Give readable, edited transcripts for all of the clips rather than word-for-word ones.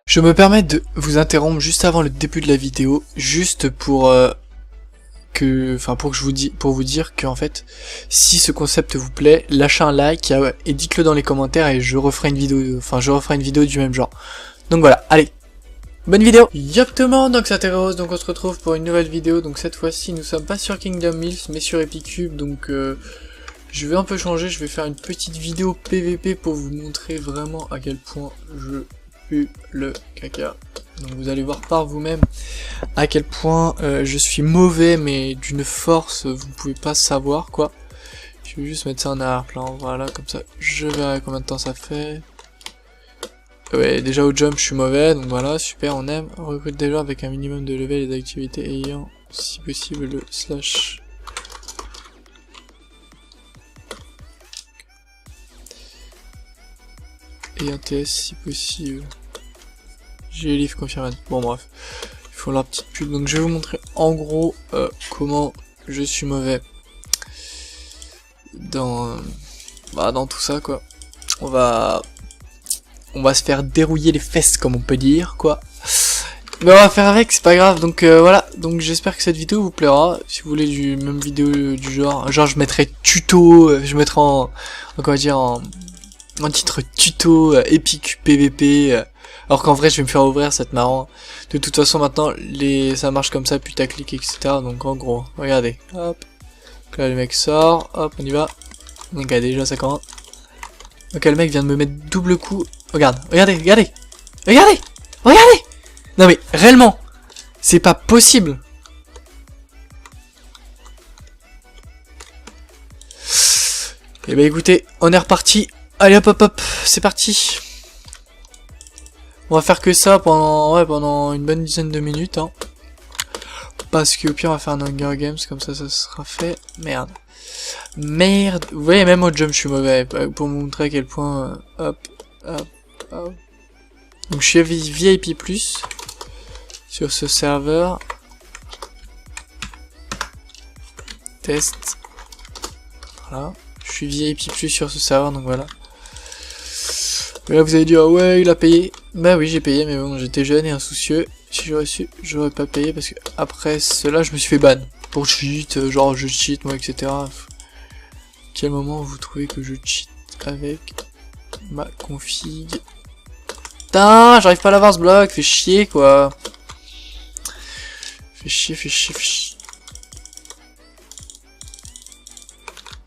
Je me permets de vous interrompre juste avant le début de la vidéo, juste pour pour vous dire que en fait, si ce concept vous plaît, lâchez un like et dites-le dans les commentaires et je referai une vidéo du même genre. Donc voilà, allez, bonne vidéo. Yop tout le monde, donc c'est Rose, donc on se retrouve pour une nouvelle vidéo. Donc cette fois-ci, nous sommes pas sur Kingdom Mills, mais sur Epicube. Donc je vais un peu changer, je vais faire une petite vidéo PVP pour vous montrer vraiment à quel point je pue le caca. Donc vous allez voir par vous-même à quel point je suis mauvais, mais d'une force vous ne pouvez pas savoir quoi. Je vais juste mettre ça en arrière-plan, voilà, comme ça je verrai combien de temps ça fait. Ouais, déjà au jump je suis mauvais, donc voilà, super, on aime. On recrute des gens avec un minimum de level et d'activité ayant, si possible, le slash. Et un TS si possible. J'ai les livres confirmés. Bon bref, il faut leur petite pub. Donc je vais vous montrer en gros comment je suis mauvais dans tout ça quoi. On va se faire dérouiller les fesses comme on peut dire quoi. Mais on va faire avec, c'est pas grave. Donc voilà, donc j'espère que cette vidéo vous plaira. Si vous voulez du même vidéo du genre je mettrai tuto, je mettrai en titre tuto Epic PVP, alors qu'en vrai je vais me faire ouvrir, ça va être marrant. De toute façon maintenant ça marche comme ça, putaclic etc. Donc en gros, regardez, hop, donc là le mec sort, hop on y va. Donc déjà ça commence. Donc le mec vient de me mettre double coup. Regardez. Non mais réellement, c'est pas possible. Et bah écoutez, on est reparti. Allez hop, c'est parti. On va faire que ça pendant une bonne dizaine de minutes hein. Parce que au pire on va faire un Hunger Games, comme ça sera fait. Merde. Vous voyez, même au jump je suis mauvais, pour vous montrer à quel point hop. Donc je suis VIP plus sur ce serveur. Test. Voilà. Je suis VIP plus sur ce serveur, donc voilà. Et là vous allez dire ouais il a payé. Bah oui j'ai payé, mais bon j'étais jeune et insoucieux. Si j'aurais su, j'aurais pas payé parce que après cela je me suis fait ban pour cheat, genre je cheat moi etc. Quel moment vous trouvez que je cheat avec ma config? Putain, j'arrive pas à l'avoir ce bloc, fait chier quoi. Fait chier.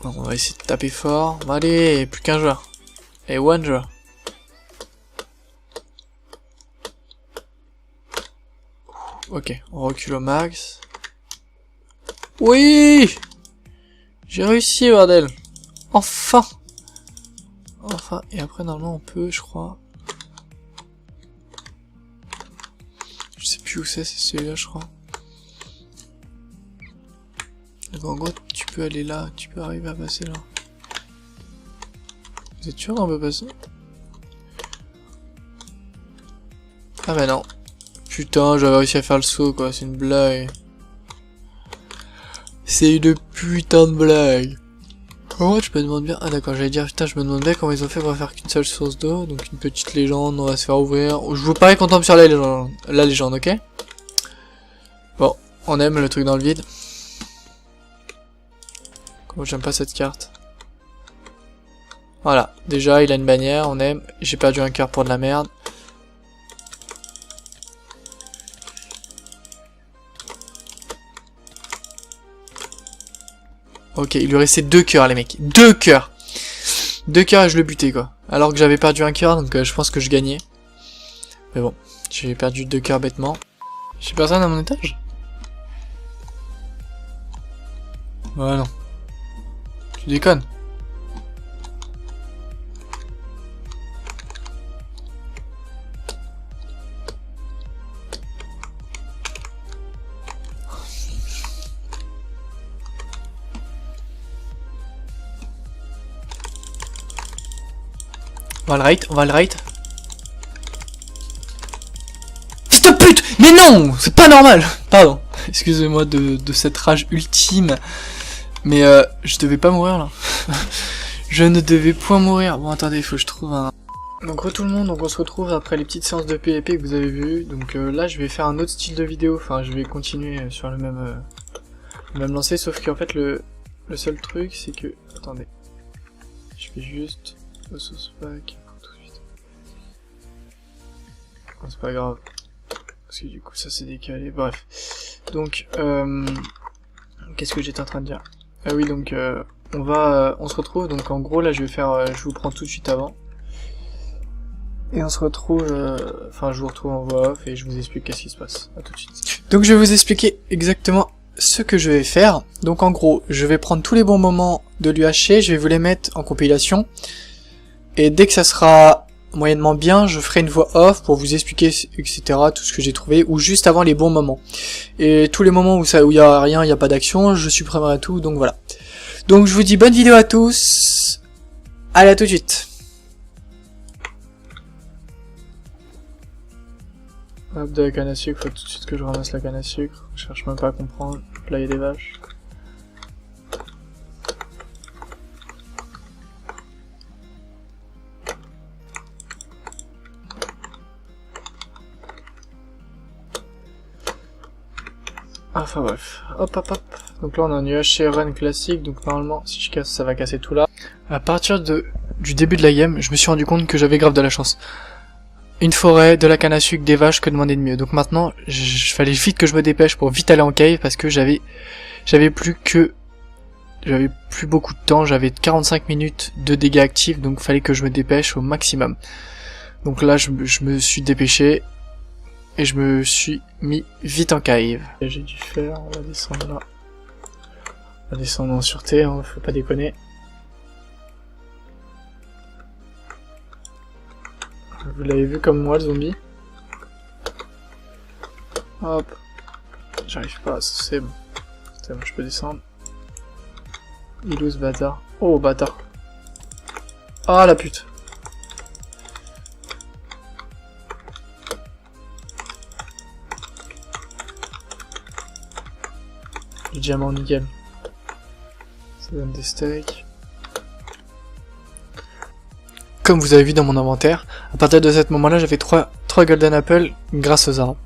Bon, on va essayer de taper fort. Bon, allez, plus qu'un joueur. Et one joueur. Ok, on recule au max. Oui! J'ai réussi, bordel. Enfin, et après normalement on peut, je crois. Je sais plus où c'est celui-là, je crois. Donc en gros, tu peux aller là, tu peux arriver à passer là. Vous êtes sûr qu'on peut passer? Ah bah non. Putain, j'avais réussi à faire le saut quoi, c'est une blague. C'est une putain de blague. Oh, je me demande bien. Ah d'accord, j'allais dire putain, je me demande bien comment ils ont fait pour faire qu'une seule source d'eau. Donc une petite légende, on va se faire ouvrir. Je vous parie qu'on tombe sur la légende, ok? Bon, on aime le truc dans le vide. Comment j'aime pas cette carte. Voilà, déjà il a une bannière, on aime. J'ai perdu un cœur pour de la merde. Ok, il lui restait 2 cœurs les mecs. 2 cœurs. 2 cœurs et je le butais quoi. Alors que j'avais perdu un cœur, donc je pense que je gagnais. Mais bon, j'ai perdu 2 cœurs bêtement. J'ai personne à mon étage? Ouais non. Tu déconnes. On va le raid. Fils de pute! Mais non! C'est pas normal! Pardon. Excusez-moi de cette rage ultime. Mais je devais pas mourir là. Je ne devais point mourir. Bon attendez, il faut que je trouve un... Donc tout le monde, donc on se retrouve après les petites séances de PvP que vous avez vues. Donc là je vais faire un autre style de vidéo, enfin je vais continuer sur le même lancé, sauf qu'en fait le seul truc c'est que... Attendez. Je fais juste le sauce pack tout de suite. Oh, c'est pas grave. Parce que du coup ça s'est décalé, bref. Donc qu'est-ce que j'étais en train de dire? Ah oui, donc on se retrouve, donc en gros là je vous prends tout de suite avant. Et on se retrouve, enfin je vous retrouve en voix off et je vous explique qu'est-ce qui se passe. À tout de suite. Donc je vais vous expliquer exactement ce que je vais faire. Donc en gros, je vais prendre tous les bons moments de l'UHC, je vais vous les mettre en compilation. Et dès que ça sera moyennement bien, je ferai une voix off pour vous expliquer, etc. tout ce que j'ai trouvé, ou juste avant les bons moments. Et tous les moments où il y a rien, il n'y a pas d'action, je supprimerai tout, donc voilà. Donc je vous dis bonne vidéo à tous. Allez, à tout de suite. Hop, de la canne à sucre, faut tout de suite que je ramasse la canne à sucre. Je cherche même pas à comprendre. Là, il y a des vaches. Enfin bref, hop. Donc là on a un UHC run classique, donc normalement si je casse ça va casser tout là. À partir du début de la game, je me suis rendu compte que j'avais grave de la chance. Une forêt, de la canne à sucre, des vaches, que demander de mieux. Donc maintenant, fallait vite que je me dépêche pour vite aller en cave parce que j'avais plus beaucoup de temps, j'avais 45 minutes de dégâts actifs, donc fallait que je me dépêche au maximum. Donc là je me suis dépêché et je me suis mis vite en cave. J'ai dû faire, on va descendre là. On va descendre en sûreté, hein, faut pas déconner. Vous l'avez vu comme moi le zombie. Hop. J'arrive pas, c'est bon. C'est bon, je peux descendre. Il est où ce bâtard? Oh bâtard. Ah la pute. Du diamant nickel. Ça donne des steaks. Comme vous avez vu dans mon inventaire, à partir de ce moment-là, j'avais 3 golden apples grâce aux arbres.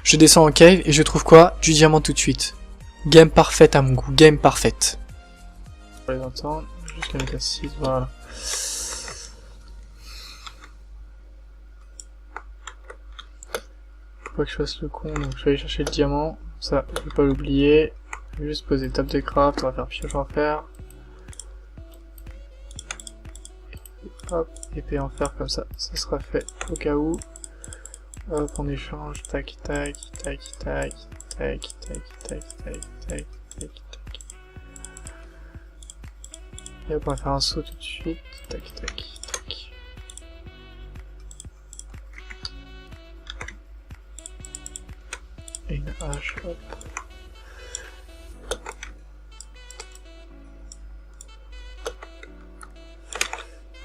Je descends en cave et je trouve quoi? Du diamant tout de suite. Game parfaite à mon goût, game parfaite. On va les entendre, jusqu'à mettre à 6, voilà. Faut pas que je fasse le con, donc je vais aller chercher le diamant. Ça, je vais pas l'oublier. Je vais juste poser table de craft, on va faire pioche en fer. Hop, épée en fer comme ça sera fait au cas où. Hop, on échange, tac. Et hop, on va faire un saut tout de suite, tac. Et une hache, hop.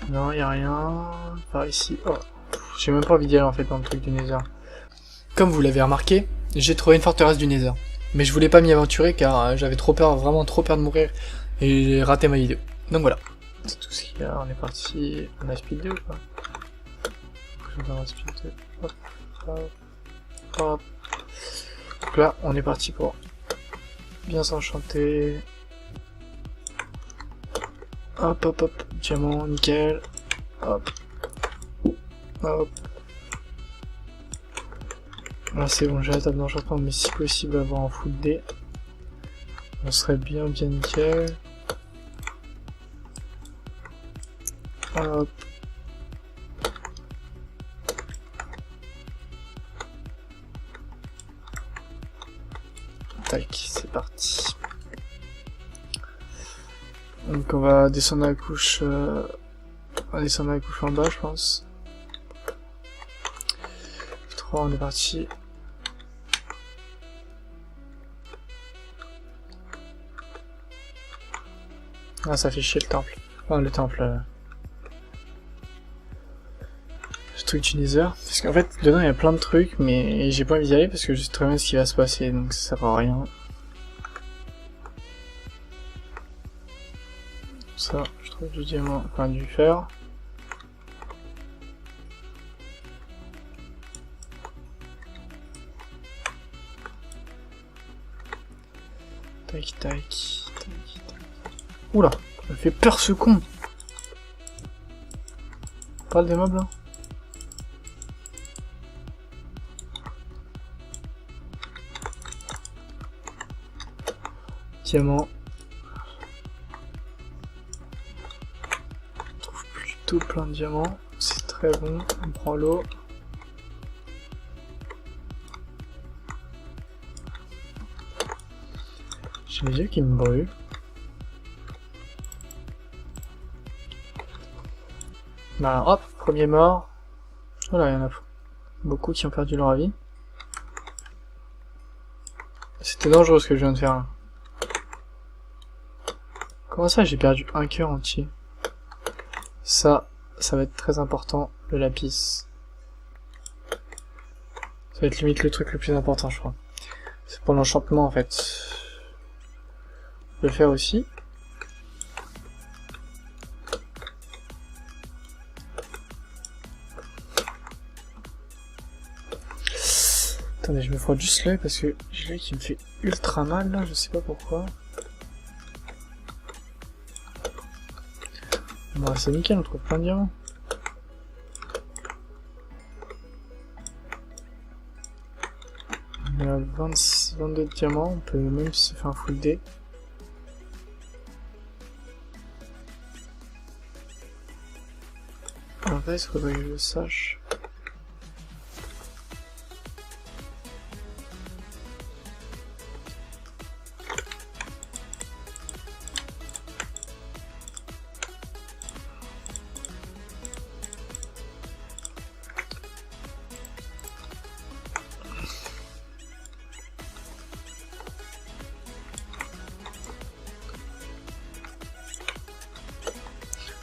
Non, y a rien. Par ici. Oh, j'ai même pas envie d'y aller en fait dans le truc du Nether. Comme vous l'avez remarqué, j'ai trouvé une forteresse du Nether. Mais je voulais pas m'y aventurer car j'avais trop peur, vraiment trop peur de mourir. Et j'ai raté ma vidéo. Donc voilà. C'est tout ce qu'il y a. On est parti. On a speed 2 ou pas? Je vais speed 2. Hop. Donc là, on est parti pour bien s'enchanter. Hop. Diamant, nickel. Hop. Là c'est bon, j'ai la table d'enchantement, mais si possible avoir en full D. On serait bien nickel. Hop. Tac, c'est parti. Donc on va descendre la couche, en bas, je pense. 3, on est parti. Ah, ça fait chier le temple. Enfin, le temple. Ce truc du Nether. Parce qu'en fait, dedans il y a plein de trucs, mais j'ai pas envie d'y aller parce que je sais très bien ce qui va se passer, donc ça sert à rien. Ça, je trouve du diamant, enfin du fer. tac, tac, tac. Oula, ça me fait peur ce con. Parle des mobs là. Diamant. On trouve plutôt plein de diamants. C'est très bon. On prend l'eau. J'ai les yeux qui me brûlent. Bah hop, premier mort. Voilà, il y en a beaucoup qui ont perdu leur vie. C'était dangereux ce que je viens de faire là. Comment ça j'ai perdu un cœur entier? Ça va être très important, le lapis. Ça va être limite le truc le plus important je crois. C'est pour l'enchantement en fait. Je peux le faire aussi. Attendez, je me frotte juste l'œil parce que j'ai l'œil qui me fait ultra mal là, je sais pas pourquoi. Bon, c'est nickel, on trouve plein de diamants. On a 22 diamants, on peut même se faire un full D. En fait, il faudrait que je le sache.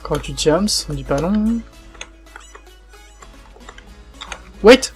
Quand tu jams, on dit pas non. Wait!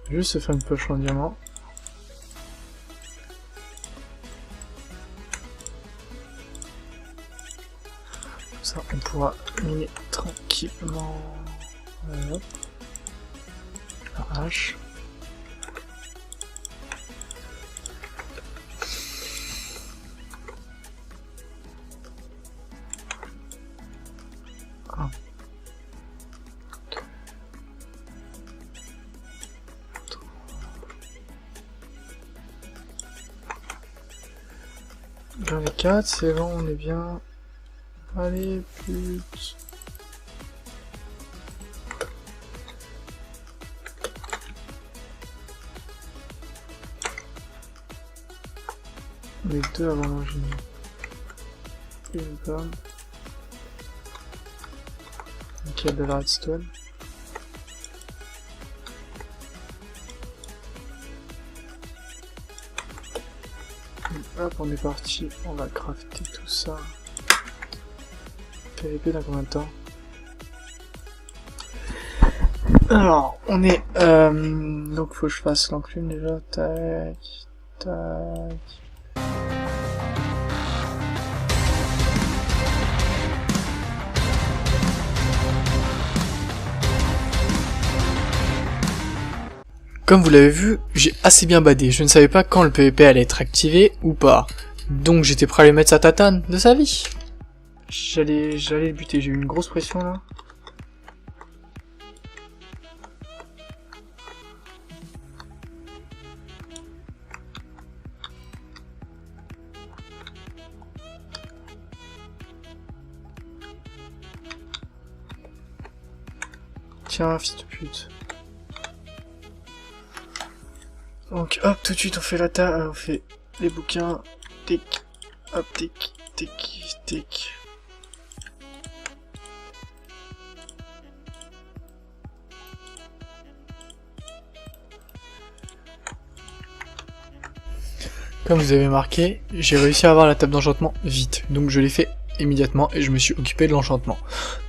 Juste se faire une poche en diamant. Comme ça, on pourra miner tranquillement. Hop. La hache. Ah. J'en ai 4, c'est bon, on est bien. Allez, pute. On est deux avant manger. Une pomme. Ok, de la redstone. Hop, on est parti, on va crafter tout ça. PVP dans combien de temps? Alors, on est... donc faut que je fasse l'enclume déjà, tac, tac... Comme vous l'avez vu, j'ai assez bien badé, je ne savais pas quand le PVP allait être activé ou pas. Donc j'étais prêt à lui mettre sa tatane de sa vie. J'allais le buter, j'ai eu une grosse pression là. Tiens, fils de pute. Donc hop, tout de suite on fait on fait les bouquins, tic, hop, tic, tic, tic. Comme vous avez marqué, j'ai réussi à avoir la table d'enchantement vite, donc je l'ai fait immédiatement et je me suis occupé de l'enchantement.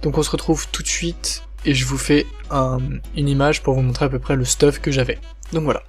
Donc on se retrouve tout de suite et je vous fais une image pour vous montrer à peu près le stuff que j'avais. Donc voilà.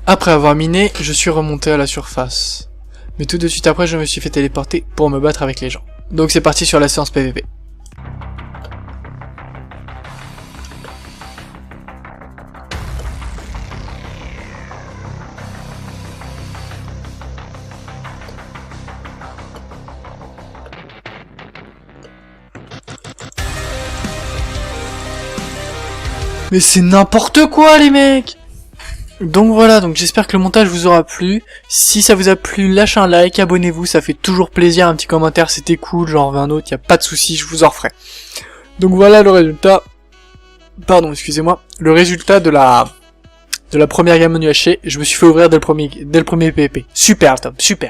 Après avoir miné, je suis remonté à la surface. Mais tout de suite après, je me suis fait téléporter pour me battre avec les gens. Donc c'est parti sur la séance PVP. Mais c'est n'importe quoi les mecs! Donc voilà, donc j'espère que le montage vous aura plu. Si ça vous a plu, lâchez un like, abonnez-vous, ça fait toujours plaisir, un petit commentaire, c'était cool, j'en reviens un autre, y a pas de souci, je vous en referai. Donc voilà le résultat. Pardon, excusez-moi. Le résultat de la première gamme menu haché, je me suis fait ouvrir dès le premier PvP. Super top, super.